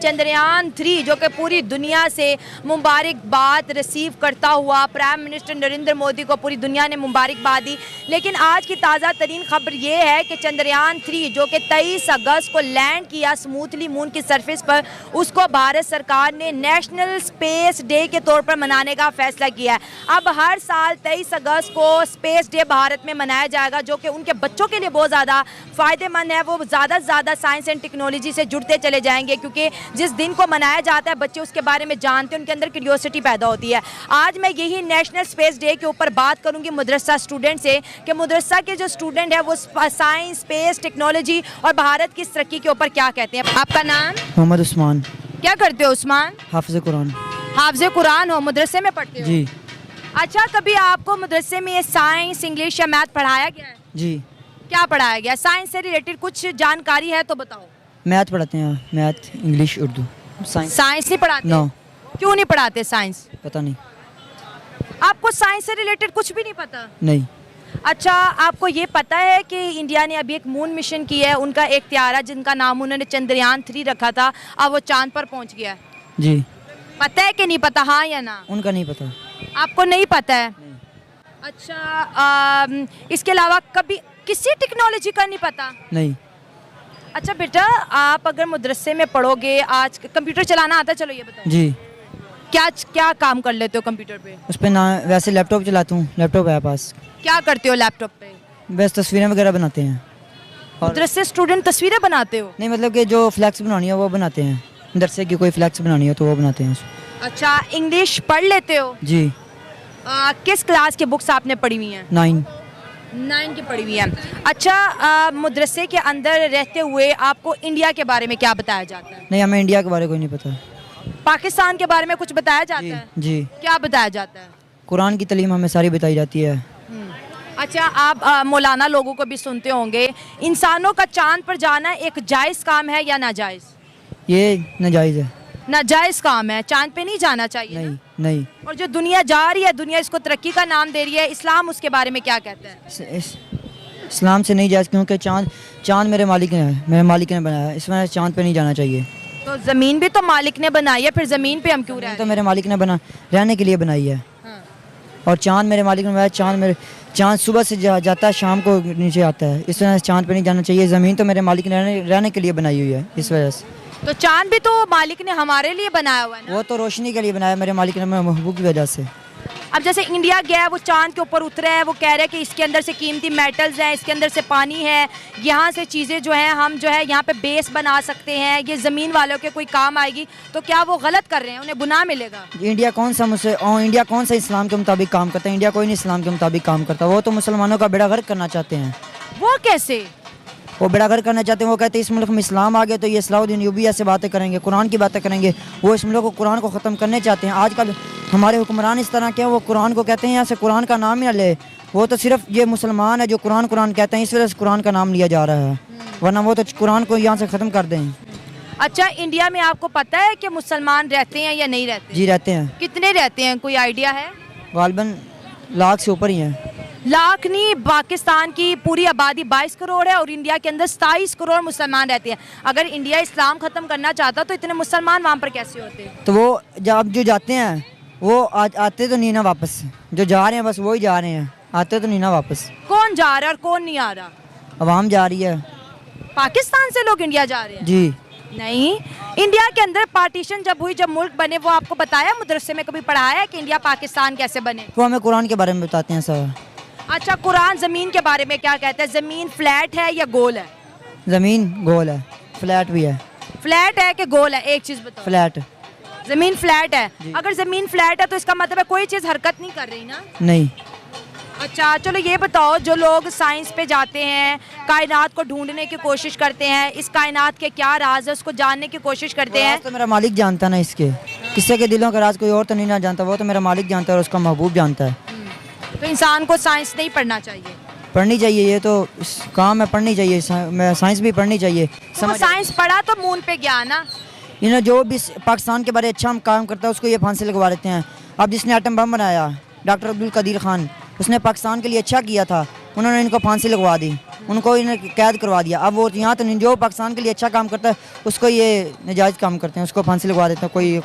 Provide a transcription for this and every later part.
चंद्रयान 3 जो कि पूरी दुनिया से मुबारकबाद रिसीव करता हुआ प्राइम मिनिस्टर नरेंद्र मोदी को पूरी दुनिया ने मुबारकबाद दी। लेकिन आज की ताज़ा तरीन खबर ये है कि चंद्रयान 3 जो कि 23 अगस्त को लैंड किया स्मूथली मून की सरफेस पर, उसको भारत सरकार ने नेशनल स्पेस डे के तौर पर मनाने का फैसला किया है। अब हर साल 23 अगस्त को स्पेस डे भारत में मनाया जाएगा, जो कि उनके बच्चों के लिए बहुत ज़्यादा फ़ायदेमंद है। वो ज़्यादा से ज़्यादा साइंस एंड टेक्नोलॉजी से जुड़ते चले जाएंगे, क्योंकि जिस दिन को मनाया जाता है बच्चे उसके बारे में जानते हैं, उनके अंदर क्यूरियोसिटी पैदा होती है। आज मैं यही नेशनल स्पेस डे के ऊपर बात करूंगी मदरसा स्टूडेंट से कि मदरसा के जो स्टूडेंट है वो साइंस, स्पेस, टेक्नोलॉजी और भारत की तरक्की के ऊपर क्या कहते हैं। आपका नाम? मोहम्मद उस्मान। क्या करते हो उस्मान? हाफिज़ कुरान। हाफिज़ कुरान हो, मदरसे में पढ़ते हो? जी। अच्छा, कभी आपको मदरसे में साइंस, इंग्लिश या मैथ पढ़ाया गया है? जी। क्या पढ़ाया गया? साइंस से रिलेटेड कुछ जानकारी है तो बताओ। मैथ पढ़ाते हैं, मैथ, इंग्लिश, उर्दू। साइंस नहीं पढ़ाते? नो। क्यों नहीं पढ़ाते साइंस? पता नहीं। आपको साइंस से रिलेटेड कुछ भी नहीं पता? नहीं। अच्छा, आपको ये पता है कि इंडिया ने अभी एक मून मिशन किया है, उनका एक त्यारा जिनका नाम उन्होंने चंद्रयान 3 रखा था, अब वो चांद पर पहुंच गया है। जी। पता है कि नहीं पता? हाँ या ना? उनका नहीं पता। आपको नहीं पता है? नहीं। अच्छा, इसके अलावा कभी किसी टेक्नोलॉजी का नहीं पता? नहीं। अच्छा बेटा, आप अगर मदरसे में पढ़ोगे, आज कंप्यूटर चलाना आता है? चलो ये बताओ। जी। क्या क्या काम कर लेते हो कंप्यूटर पे? उस पर ना वैसे लैपटॉप चलाता हूँ, लैपटॉप है पास। क्या करते हो लैपटॉप पे? बस तस्वीरें वगैरह बनाते हैं। और मदरसे स्टूडेंट तस्वीरें बनाते हो? नहीं, मतलब कि जो फ्लैक्स बनानी है वो बनाते हैं। मदरसे की कोई फ्लैक्स बनानी है तो वो बनाते हैं। अच्छा, इंग्लिश पढ़ लेते हो? जी। किस क्लास की बुक्स आपने पढ़ी हुई हैं? 9 की पढ़ी हुई है। अच्छा, मदरसे के अंदर रहते हुए आपको इंडिया के बारे में क्या बताया जाता है? नहीं, हमें इंडिया के बारे में कोई नहीं पता। पाकिस्तान के बारे में कुछ बताया जाता जी। है? जी। क्या बताया जाता है? कुरान की तालीम हमें सारी बताई जाती है। अच्छा, आप मौलाना लोगों को भी सुनते होंगे। इंसानों का चांद पर जाना एक जायज़ काम है या नाजायज़? ये नाजायज़ है। नाजायज़ काम है, चांद पे नहीं जाना चाहिए। नहीं। नहीं। और जो दुनिया जा रही है, दुनिया इसको तरक्की का नाम दे रही है, इस्लाम उसके बारे में क्या कहता है? इस्लाम से नहीं जायज़, क्योंकि चाँद मेरे मालिक ने है, मेरे मालिक ने बनाया है, इस वजह से चाँद पे नहीं जाना चाहिए। तो ज़मीन भी तो मालिक ने बनाई है, फिर ज़मीन पे हम क्यों रह रहे हैं? तो मेरे मालिक ने रहने के लिए बनाई है। हाँ। और चाँद मेरे मालिक ने बनाया। चाँद सुबह से जाता है, शाम को नीचे आता है, इस वजह से चाँद पे नहीं जाना चाहिए। ज़मीन तो मेरे मालिक ने रहने के लिए बनाई हुई है, इस वजह से। तो चांद भी तो मालिक ने हमारे लिए बनाया हुआ है ना? वो तो रोशनी के लिए बनाया मेरे मालिक ने, मेरे महबूब की वजह से। अब जैसे इंडिया गया है, वो चांद के ऊपर उतरा है, वो कह रहे हैं कि इसके अंदर से कीमती मेटल्स हैं, इसके अंदर से पानी है, यहाँ से चीज़ें जो हैं हम जो है यहाँ पे बेस बना सकते हैं, ये ज़मीन वालों के कोई काम आएगी। तो क्या वो गलत कर रहे हैं? उन्हें गुनाह मिलेगा? इंडिया कौन सा इस्लाम के मुताबिक काम करता है? इंडिया कोई नहीं इस्लाम के मुताबिक काम करता। वो तो मुसलमानों का बेड़ा गर्क करना चाहते हैं। वो कैसे? वो बेड़ा गर्क करना चाहते हैं। वो कहते हैं इस मुल्क में इस्लाम आ गया तो ये सलाउद्दीन यूबिया से बातें करेंगे, कुरान की बातें करेंगे। वो इस मुल्क को कुरान को ख़त्म करने चाहते हैं। आजकल हमारे हुक्मरान इस तरह के हैं, वो कुरान को कहते हैं यहाँ से कुरान का नाम ही ना ले। वो तो सिर्फ ये मुसलमान है जो कुरान कहते हैं, इस वजह से कुरान का नाम लिया जा रहा है, वरना वो तो कुरान को यहाँ से ख़त्म कर दें। अच्छा, इंडिया में आपको पता है कि मुसलमान रहते हैं या नहीं रहते? जी, रहते हैं। कितने रहते हैं, कोई आइडिया है? गालबन लाख से ऊपर ही हैं। लाख नहीं, पाकिस्तान की पूरी आबादी 22 करोड़ है और इंडिया के अंदर 27 करोड़ मुसलमान रहते हैं। अगर इंडिया इस्लाम ख़त्म करना चाहता तो इतने मुसलमान वहाँ पर कैसे होते? तो वो जब जो जाते हैं वो आते तो नहीं ना वापस। जो जा रहे हैं बस वही जा रहे हैं, आते तो नहीं ना वापस। कौन जा रहा है और कौन नहीं आ रहा? अवाम जा रही है। पाकिस्तान से लोग इंडिया जा रहे हैं? जी। नहीं, इंडिया के अंदर पार्टीशन जब हुई, जब मुल्क बने, वो आपको बताया मदरसे में कभी पढ़ाया है कि इंडिया पाकिस्तान कैसे बने? वो हमें कुरान के बारे में बताते हैं सर। अच्छा, कुरान ज़मीन के बारे में क्या कहता है? ज़मीन फ्लैट है या गोल है? ज़मीन गोल है, फ्लैट भी है। फ्लैट है कि गोल है? एक चीज़ बताओ। फ्लैट। ज़मीन फ्लैट है। अगर ज़मीन फ्लैट है तो इसका मतलब है कोई चीज़ हरकत नहीं कर रही ना? नहीं। अच्छा, चलो ये बताओ, जो लोग साइंस पे जाते हैं, कायनात को ढूंढने की कोशिश करते हैं, इस कायनात के क्या राज है उसको जानने की कोशिश करते हैं। तो मेरा मालिक जानता ना इसके, किसी के दिलों का राज कोई और तो नहीं ना जानता, वो तो मेरा मालिक जानता है और उसका महबूब जानता है। तो इंसान को साइंस नहीं पढ़ना चाहिए? पढ़नी चाहिए, ये तो काम है, पढ़नी चाहिए। साइंस भी पढ़नी चाहिए। तो साइंस पढ़ा तो मून पे गया ना? जो भी पाकिस्तान के बारे अच्छा काम करता है उसको ये फांसी लगवा देते हैं। अब जिसने एटम बम बनाया, डॉक्टर अब्दुल कदीर खान, उसने पाकिस्तान के लिए अच्छा किया था, उन्होंने इनको फांसी लगवा दी, उनको इन्हें कैद करवा दिया। अब वो यहाँ तो जो पाकिस्तान के लिए अच्छा काम करता है उसको ये नाजायज़ काम करते हैं, उसको फांसी लगवा देते हैं, कोई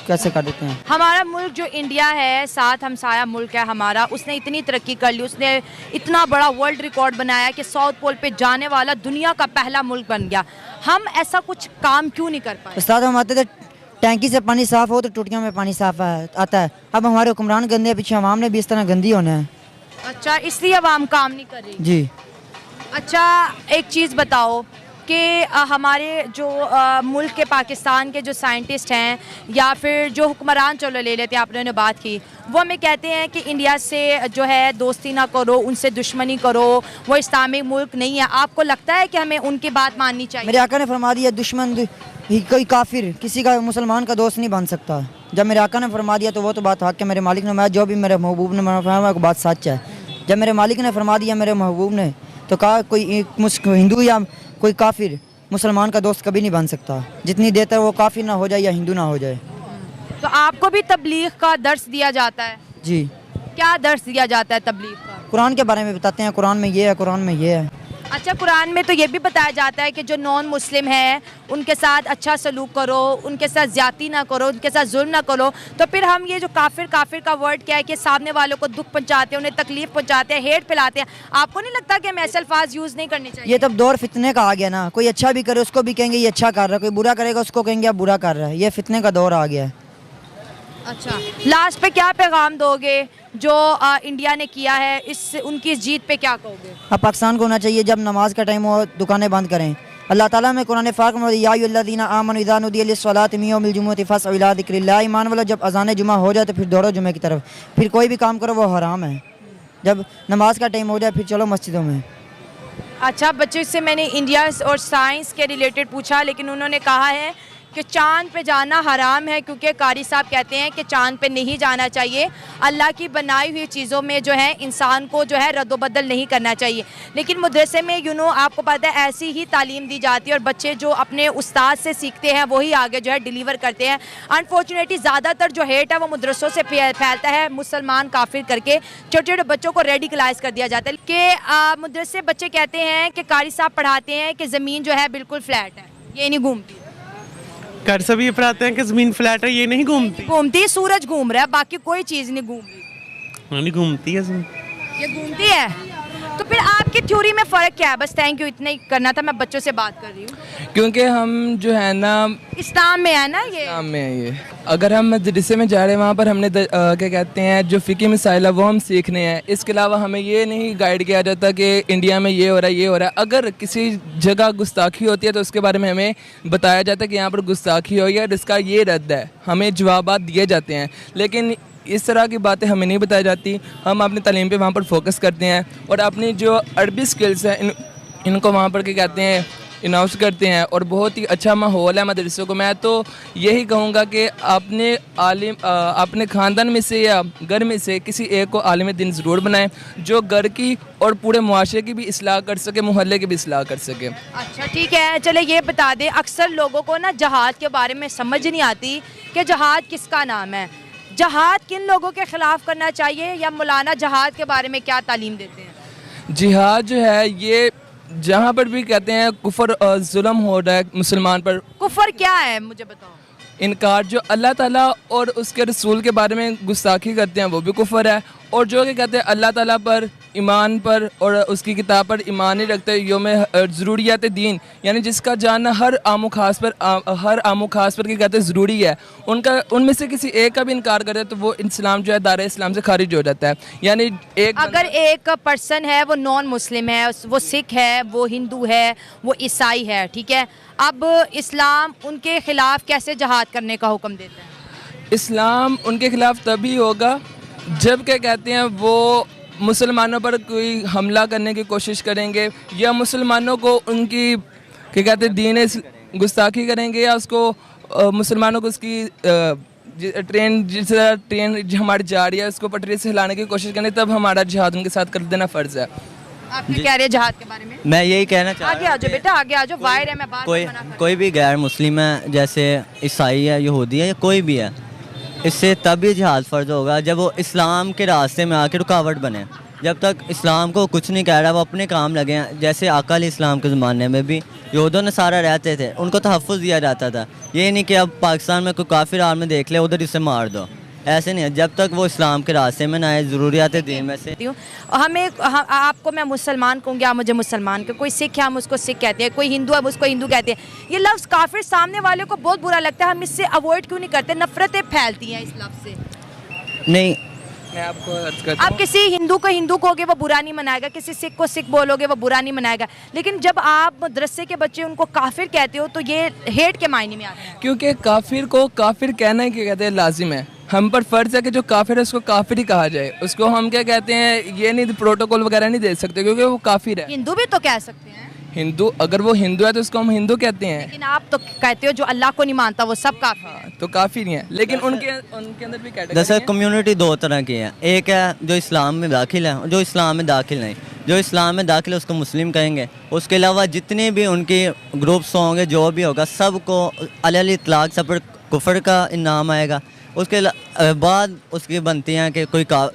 कैसे कर देते हैं। हमारा मुल्क जो इंडिया है, साथ हमसाया मुल्क है हमारा, उसने इतनी तरक्की कर ली, उसने इतना बड़ा वर्ल्ड रिकॉर्ड बनाया कि साउथ पोल पे जाने वाला दुनिया का पहला मुल्क बन गया। हम ऐसा कुछ काम क्यों नहीं कर पाए? उस्ताद हम आते थे टैंकी से पानी साफ़ हो तो टूटियों में पानी साफ़ आता है। अब हमारे हुक्मरान गंदे हैं, पीछे अवाम ने भी इस तरह गंदी होना है। अच्छा, इसलिए अवाम काम नहीं कर रही? जी। अच्छा, एक चीज़ बताओ कि हमारे जो मुल्क के पाकिस्तान के जो साइंटिस्ट हैं या फिर जो हुक्मरान, चलो ले लेते हैं, आपने बात की, वो हमें कहते हैं कि इंडिया से जो है दोस्ती ना करो, उनसे दुश्मनी करो, वो इस्लामिक मुल्क नहीं है। आपको लगता है कि हमें उनकी बात माननी चाहिए? मेरे आका ने फरमा दिया दुश्मन कोई काफिर किसी का मुसलमान का दोस्त नहीं बन सकता। जब मेरे आका ने फरमा दिया तो वो तो बात हक है। मेरे मालिक ने, मैं जो भी मेरे महबूब ने फरमाया बात सच है। जब मेरे मालिक ने फरमा दिया मेरे महबूब ने, तो कहा कोई हिंदू या कोई काफिर मुसलमान का दोस्त कभी नहीं बन सकता, जितनी देर तक वो काफिर ना हो जाए या हिंदू ना हो जाए। तो आपको भी तबलीग का दर्स दिया जाता है? जी। क्या दर्स दिया जाता है तबलीग का? कुरान के बारे में बताते हैं, कुरान में ये है, कुरान में ये है। अच्छा, कुरान में तो ये भी बताया जाता है कि जो नॉन मुस्लिम है उनके साथ अच्छा सलूक करो, उनके साथ ज्यादती ना करो, उनके साथ जुल्म ना करो। तो फिर हम ये जो काफिर का वर्ड क्या है कि सामने वालों को दुख पहुंचाते हैं, उन्हें तकलीफ पहुंचाते हैं, हेट फैलाते हैं। आपको नहीं लगता कि हमें ऐसे अल्फाज यूज़ नहीं करने चाहिए? ये तब दौर फितने का आ गया ना, कोई अच्छा भी करे उसको भी कहेंगे ये अच्छा कर रहा है, कोई बुरा करेगा उसको कहेंगे आप बुरा कर रहा है। ये फितने का दौर आ गया है। अच्छा, लास्ट पे क्या पैगाम दोगे जो इंडिया ने किया है, इस उनकी इस जीत पे क्या कहोगे? अब पाकिस्तान को होना चाहिए जब नमाज का टाइम हो दुकानें बंद करें। अल्लाह ताला में कुरान पाक में या अय्युहल्लज़ीना आमनू इज़ा नुदिया लिस्सलाति मिन यौमिल जुमुअति फस्अउ इला ज़िक्रिल्लाह, ईमान वालों जब अज़ान जुमा हो जाए तो फिर दौड़ो जुमे की तरफ। फिर कोई भी काम करो वो हराम है। जब नमाज का टाइम हो जाए फिर चलो मस्जिदों में। अच्छा, बच्चों से मैंने इंडिया और साइंस के रिलेटेड पूछा, लेकिन उन्होंने कहा है कि चांद पे जाना हराम है, क्योंकि कारी साहब कहते हैं कि चांद पे नहीं जाना चाहिए। अल्लाह की बनाई हुई चीज़ों में जो है इंसान को जो है रद्दोबदल नहीं करना चाहिए। लेकिन मदरसे में आपको पता है ऐसी ही तालीम दी जाती है और बच्चे जो अपने उस्ताद से सीखते हैं वही आगे जो है डिलीवर करते हैं। अनफॉर्चुनेटली ज़्यादातर जो हेट है वो मदरसों से फैलता है, मुसलमान काफिर करके छोटे छोटे बच्चों को रेडिकलाइज कर दिया जाता है। कि मदरसे बच्चे कहते हैं कि कारी साहब पढ़ाते हैं कि ज़मीन जो है बिल्कुल फ्लैट है, ये नहीं घूमती। कर सभी पढ़ाते हैं कि ज़मीन फ्लैट है, ये नहीं घूमती। सूरज घूम रहा है, बाकी कोई चीज़ नहीं घूम रही। नहीं घूमती है ज़मीन, ये घूमती है। तो फिर आपकी थ्योरी में फ़र्क क्या है? बस थैंक यू, इतना ही करना था, मैं बच्चों से बात कर रही हूँ। क्योंकि हम जो है ना इस्लाम में है ना, ये इस्लाम में है। ये अगर हम मदरसे में जा रहे हैं वहाँ पर हमने क्या कहते हैं जो फ़िक़ी मसाइल है वो हम सीखने हैं। इसके अलावा हमें ये नहीं गाइड किया जाता कि इंडिया में ये हो रहा है, ये हो रहा है। अगर किसी जगह गुस्ताखी होती है तो उसके बारे में हमें बताया जाता है कि यहाँ पर गुस्ताखी हुई है और इसका ये रद्द है, हमें जवाबात दिए जाते हैं। लेकिन इस तरह की बातें हमें नहीं बताई जाती। हम अपनी तालीम पे वहाँ पर फोकस करते हैं और अपनी जो अरबी स्किल्स हैं इनको वहाँ पर क्या कहते हैं अनाउंस करते हैं और बहुत ही अच्छा माहौल है मदरसों को। मैं तो यही कहूँगा कि अपने ख़ानदान में से या घर में से किसी एक को आलिम दिन ज़रूर बनाएं जो घर की और पूरे मुआशरे की भी इस्लाह कर सके, मोहल्ले की भी इस्लाह कर सके। अच्छा ठीक है, चले ये बता दें, अक्सर लोगों को ना जहाद के बारे में समझ नहीं आती कि जहाद किसका नाम है। जहाद किन लोगों के ख़िलाफ़ करना चाहिए या मौलाना जहाद के बारे में क्या तालीम देते हैं? जिहाद जो है ये जहाँ पर भी कहते हैं कुफर और जुल्म हो रहा है मुसलमान पर। कुफर क्या है मुझे बताओ? इनकार, जो अल्लाह ताला और उसके रसूल के बारे में गुस्ताखी करते हैं वो भी कुफर है। और जो कि कहते हैं अल्लाह ताला पर, ईमान पर और उसकी किताब पर ईमान नहीं रखते, योम ज़रूरियात दीन, यानी जिसका जानना हर आमो खास पर क्या कहते हैं ज़रूरी है, उनमें से किसी एक का भी इनकार करे तो वो इस्लाम जो है दायरे इस्लाम से खारिज हो जाता है। यानी अगर एक पर्सन है वो नॉन मुस्लिम है, वो सिख है, वो हिंदू है, वो ईसाई है, ठीक है, अब इस्लाम उनके ख़िलाफ़ कैसे जहाद करने का हुक्म देता है? इस्लाम उनके ख़िलाफ़ तभी होगा जब क्या कहते हैं वो मुसलमानों पर कोई हमला करने की कोशिश करेंगे या मुसलमानों को उनकी क्या कहते हैं दीन गुस्ताखी करेंगे या उसको मुसलमानों को उसकी ट्रेन हमारी जा रही है उसको पटरी से हिलाने की कोशिश करें, तब हमारा जिहाद उनके साथ कर देना फ़र्ज़ है। आप क्या कह रहे हैं जहाद के बारे में? मैं यही कहना चाह आगे आ जाओ बेटा, आगे आ जाओ, वायर है, मैं बात नहीं मना कर रही। कोई भी गैर मुस्लिम है, जैसे ईसाई है, यहूदी है या कोई भी है, इससे तभी जिहाद फ़र्ज होगा जब वो इस्लाम के रास्ते में आके रुकावट बने। जब तक इस्लाम को कुछ नहीं कह रहा, वो अपने काम लगे हैं। जैसे आका अलैहिस्सलाम के ज़माने में भी यहूदों नसारा रहते थे, उनको तहफ़्फ़ुज़ दिया जाता था। ये नहीं कि अब पाकिस्तान में कोई काफिर आर्मी देख ले उधर इसे मार दो, ऐसे नहीं है। जब तक वो इस्लाम के रास्ते में ना आए, ज़रूरियात दीन में से आपको मैं मुसलमान कहूँगी, आप मुझे मुसलमान के, कोई सिख है हम उसको सिख कहते हैं, कोई हिंदू है हम उसको हिंदू कहते हैं। ये लफ्ज़ काफिर सामने वाले को बहुत बुरा लगता है, हम इससे अवॉइड क्यों नहीं करते? नफरतें फैलती हैं इस लफ्ज़ से। नहीं, मैं आपको अर्ज करता आप हूँ। किसी हिंदू को हिंदू कहोगे वो बुरा नहीं मनाएगा, किसी सिख को सिख बोलोगे वो बुरा नहीं मनाएगा, लेकिन जब आप मदरसे के बच्चे उनको काफिर कहते हो तो ये हेट के मायने में आता है। क्योंकि काफिर को काफिर कहना ही क्या कहते हैं लाजिम है। हम पर फर्ज है कि जो काफिर है उसको काफिर ही कहा जाए। उसको हम क्या कहते हैं, ये नहीं प्रोटोकॉल वगैरह नहीं दे सकते क्योंकि वो काफिर है। हिंदू भी तो कह सकते हैं, हिंदू अगर वो हिंदू है तो उसको हम हिंदू कहते हैं। लेकिन आप तो कहते हो जो अल्लाह को नहीं मानता वो सब काफिर है। तो काफिर ही है, लेकिन उनके अंदर भी कैटेगरी दरअसल कम्युनिटी दो तरह की है। एक है जो इस्लाम में दाखिल है, जो इस्लाम में दाखिल नहीं। जो इस्लाम में दाखिल है उसको मुस्लिम कहेंगे। उसके अलावा जितने भी उनके ग्रुप्स होंगे, जो भी होगा, सबको अलल इतलाक सब पर कुफर का इनाम आएगा। उसके बाद उसकी बनती हैं कि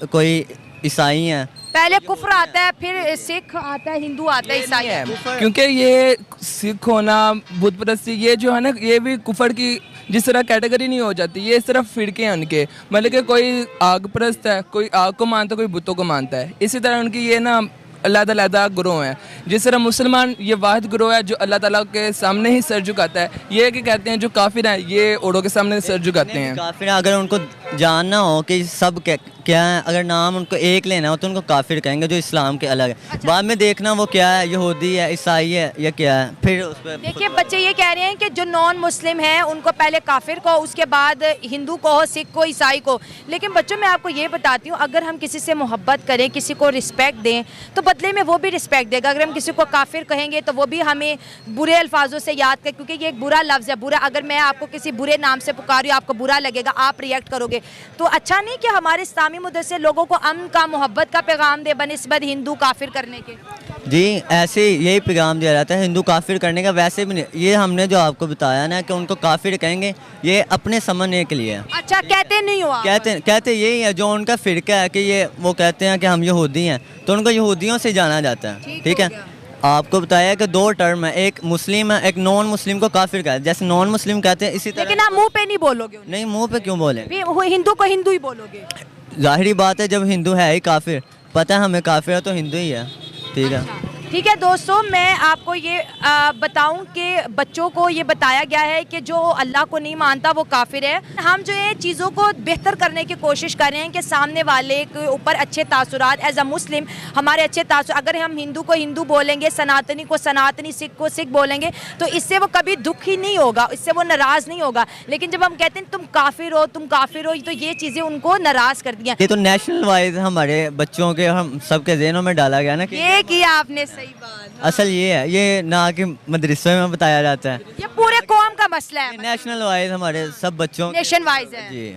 कोई ईसाई हैं, पहले कुफ्र आता है, फिर सिख आता है, हिंदू आता है, ईसाई आता है। क्योंकि ये सिख होना, बुत परस्ती, ये जो है ना, ये भी कुफर की जिस तरह कैटेगरी नहीं हो जाती। ये सिर्फ फिरके हैं उनके, मतलब कि कोई आग परस्त है, कोई आग को मानता है, कोई बुतों को मानता है। इसी तरह उनकी ये ना अलग-अलग ग्रोह हैं। जिस तरह मुसलमान ये वाहिद ग्रोह है जो अल्लाह ताला के सामने ही सर झुकाता है। ये कि कहते हैं जो काफिर हैं ये औरों के सामने सर झुकाते हैं। काफिर अगर उनको जानना हो कि सब क्या है, अगर नाम उनको एक लेना हो तो उनको काफिर कहेंगे, जो इस्लाम के अलग है। अच्छा। बाद में देखना वो क्या है, यहूदी है, ईसाई है या क्या है, फिर उस पर देखिए बच्चे ये कह रहे हैं कि जो नॉन मुस्लिम हैं उनको पहले काफिर को, उसके बाद हिंदू को, सिख को, ईसाई को। लेकिन बच्चों मैं आपको ये बताती हूँ, अगर हम किसी से मोहब्बत करें, किसी को रिस्पेक्ट दें, तो बदले में वो भी रिस्पेक्ट देगा। अगर हम किसी को काफिर कहेंगे तो वो भी हमें बुरे अल्फाजों से याद कर, क्योंकि ये एक बुरा लफ्ज़ है। बुरा, अगर मैं आपको किसी बुरे नाम से पुकारी, आपको बुरा लगेगा, आप रिएक्ट करोगे, तो अच्छा नहीं कि हमारे इस्लामी मदरसे लोगों को अमन का, मोहब्बत का पैगाम दे बनिस्बत हिंदू काफिर करने के। जी ऐसे यही पैगाम दिया जाता है हिंदू काफिर करने का। वैसे भी नहीं, ये हमने जो आपको बताया ना कि उनको काफिर कहेंगे, ये अपने समझने के लिए। अच्छा, कहते नहीं हो आप? कहते यही है, जो उनका फिरका है कि ये वो कहते हैं कि हम यहूदी हैं, तो उनको यहूदियों से जाना जाता है। ठीक है, आपको बताया कि दो टर्म है, एक मुस्लिम है, एक नॉन मुस्लिम को काफिर कहते हैं। जैसे नॉन मुस्लिम कहते हैं, इसी तरह। लेकिन आप मुंह पे नहीं बोलोगे उन्हें। नहीं, मुंह पे क्यों बोले? हिंदू को हिंदू ही बोलोगे। जाहिरी बात है, जब हिंदू है ही काफिर, पता है हमें काफिर है तो हिंदू ही है। ठीक है, ठीक है दोस्तों, मैं आपको ये बताऊं कि बच्चों को ये बताया गया है कि जो अल्लाह को नहीं मानता वो काफिर है। हम जो है चीज़ों को बेहतर करने की कोशिश कर रहे हैं कि सामने वाले के ऊपर अच्छे तासुरात, एज अ मुस्लिम हमारे अच्छे तासुर। अगर हम हिंदू को हिंदू बोलेंगे, सनातनी को सनातनी, सिख को सिख बोलेंगे, तो इससे वो कभी दुखी नहीं होगा, इससे वो नाराज़ नहीं होगा। लेकिन जब हम कहते हैं तुम काफिर हो, तुम काफिर हो, तो ये चीज़ें उनको नाराज़ कर दिया। ये तो नेशनल वाइज हमारे बच्चों के, हम सबके ज़हनों में डाला गया ना कि ये किया आपने, सही बात। असल ये है, ये ना कि मदरसे में बताया जाता है, ये पूरे कौम का मसला है, नेशनल वाइज हमारे सब बच्चों नेशन वाइज है। जी।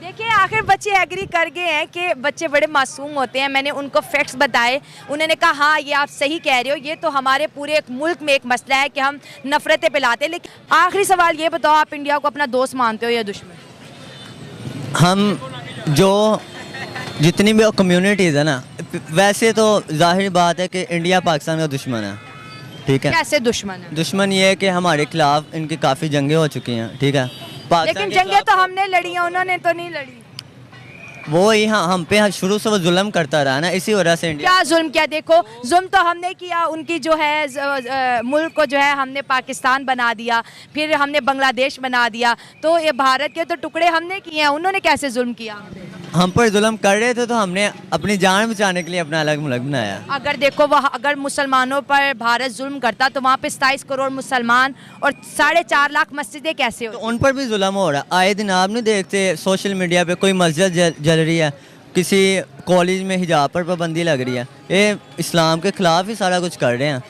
देखिए आखिर बच्चे एग्री कर गए हैं कि बच्चे बड़े मासूम होते हैं। मैंने उनको फैक्ट्स बताए, उन्होंने कहा हाँ ये आप सही कह रहे हो, ये तो हमारे पूरे एक मुल्क में एक मसला है कि हम नफरतें फैलाते हैं। लेकिन आखिरी सवाल ये बताओ, आप इंडिया को अपना दोस्त मानते हो या दुश्मन? हम जो जितनी भी कम्युनिटीज़ है ना, वैसे तो जाहिर बात है कि इंडिया पाकिस्तान का दुश्मन है। ठीक है, कैसे दुश्मन है? दुश्मन ये है कि हमारे खिलाफ इनकी काफ़ी जंगें हो चुकी हैं। ठीक है, लेकिन जंगें तो हमने लड़ी हैं, उन्होंने तो नहीं लड़ी। वो ही हम पे शुरू से वो जुल्म करता रहा ना, इसी वजह से इंडिया। क्या जुल्म किया? देखो जुल्म तो हमने किया, उनकी जो है मुल्क को जो है हमने पाकिस्तान बना दिया, फिर हमने बांग्लादेश बना दिया, तो ये भारत के तो टुकड़े हमने किए हैं, उन्होंने कैसे जुल्म किया? हम पर जुल्म कर रहे थे तो हमने अपनी जान बचाने के लिए अपना अलग मुल्क बनाया। अगर देखो वह अगर मुसलमानों पर भारत जुल्म करता तो वहाँ पे 27 करोड़ मुसलमान और 4.5 लाख मस्जिदें कैसे हो? तो उन पर भी जुल्म हो रहा है। आए दिन आप नहीं देखते सोशल मीडिया पे कोई मस्जिद जल रही है, किसी कॉलेज में हिजाब पर पाबंदी लग रही है, ये इस्लाम के खिलाफ ही सारा कुछ कर रहे हैं।